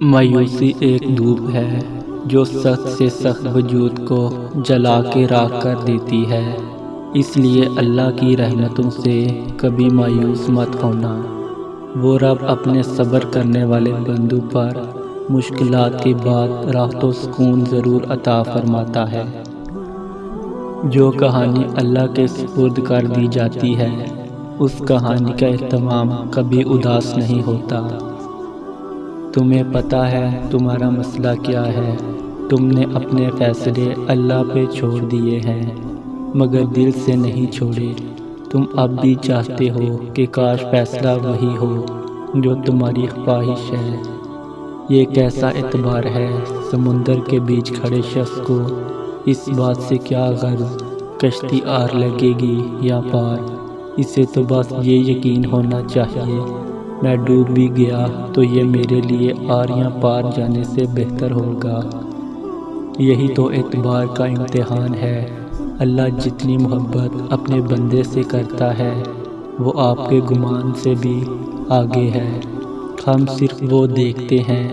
مایوسی ایک دھوپ ہے جو سخت سے سخت وجود کو جلا کے راکھ کر دیتی ہے۔ اس لیے اللہ کی رحمتوں سے کبھی مایوس مت ہونا۔ وہ رب اپنے صبر کرنے والے بندوں پر مشکلات کے بعد راحت و سکون ضرور عطا فرماتا ہے۔ جو کہانی اللہ کے سپرد کر دی جاتی ہے اس کہانی کا اہتمام کبھی اداس نہیں ہوتا۔ تمہیں پتہ ہے تمہارا مسئلہ کیا ہے، تم نے اپنے فیصلے اللہ پہ چھوڑ دیے ہیں مگر دل سے نہیں چھوڑے۔ تم اب بھی چاہتے ہو کہ کاش فیصلہ وہی ہو جو تمہاری خواہش ہے۔ یہ کیسا اعتبار ہے سمندر کے بیچ کھڑے شخص کو اس بات سے کیا غرض کشتی آر لگے گی یا پار، اسے تو بس یہ یقین ہونا چاہیے میں ڈوب بھی گیا تو یہ میرے لیے آر یا پار جانے سے بہتر ہوگا۔ یہی تو اعتبار کا امتحان ہے۔ اللہ جتنی محبت اپنے بندے سے کرتا ہے وہ آپ کے گمان سے بھی آگے ہے۔ ہم صرف وہ دیکھتے ہیں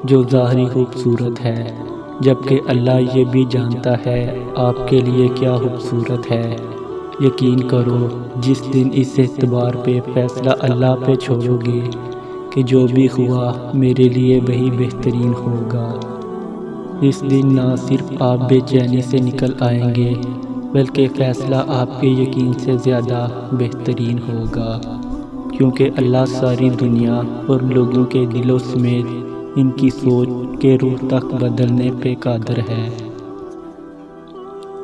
جو ظاہری خوبصورت ہے، جبکہ اللہ یہ بھی جانتا ہے آپ کے لیے کیا خوبصورت ہے۔ یقین کرو جس دن اس اعتبار پہ فیصلہ اللہ پہ چھوڑو گے کہ جو بھی ہوا میرے لیے وہی بہترین ہوگا، اس دن نہ صرف آپ بے چینی سے نکل آئیں گے بلکہ فیصلہ آپ کے یقین سے زیادہ بہترین ہوگا، کیونکہ اللہ ساری دنیا اور لوگوں کے دلوں سمیت ان کی سوچ کے روح تک بدلنے پہ قادر ہے۔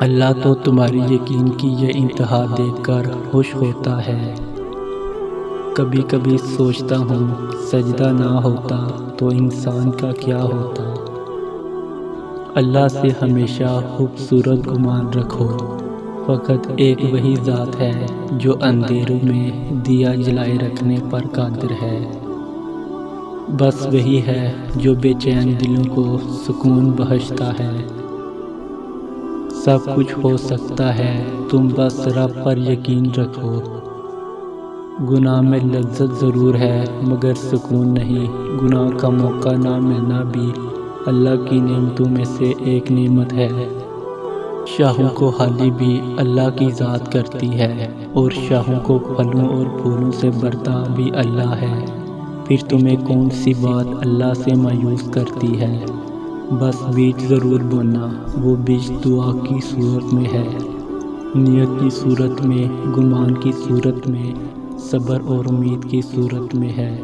اللہ تو تمہاری یقین کی یہ انتہا دیکھ کر خوش ہوتا ہے۔ کبھی کبھی سوچتا ہوں سجدہ نہ ہوتا تو انسان کا کیا ہوتا۔ اللہ سے ہمیشہ خوبصورت گمان رکھو، فقط ایک وہی ذات ہے جو اندھیروں میں دیا جلائے رکھنے پر قادر ہے۔ بس وہی ہے جو بے چین دلوں کو سکون بخشتا ہے۔ سب کچھ ہو سکتا ہے تم بس رب پر یقین رکھو۔ گناہ میں لذت ضرور ہے مگر سکون نہیں۔ گناہ کا موقع نہ ملنا بھی اللہ کی نعمتوں میں سے ایک نعمت ہے۔ شاہوں کو حالی بھی اللہ کی ذات کرتی ہے اور شاہوں کو پھلوں اور پھولوں سے برتا بھی اللہ ہے۔ پھر تمہیں کون سی بات اللہ سے مایوس کرتی ہے؟ بس بیج ضرور بونا، وہ بیج دعا کی صورت میں ہے، نیت کی صورت میں، گمان کی صورت میں، صبر اور امید کی صورت میں ہے۔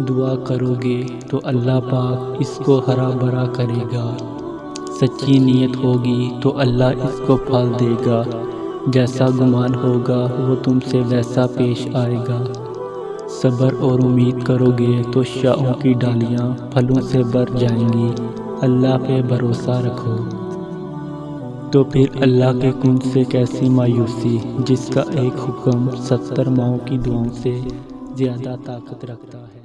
دعا کرو گے تو اللہ پاک اس کو ہرا بھرا کرے گا۔ سچی نیت ہوگی تو اللہ اس کو پھل دے گا۔ جیسا گمان ہوگا وہ تم سے ویسا پیش آئے گا۔ صبر اور امید کرو گے تو شاہوں کی ڈالیاں پھلوں سے بھر جائیں گی۔ اللہ پہ بھروسہ رکھو۔ تو پھر اللہ کے کنج سے کیسی مایوسی جس کا ایک حکم 70 ماؤں کی دعاؤں سے زیادہ طاقت رکھتا ہے۔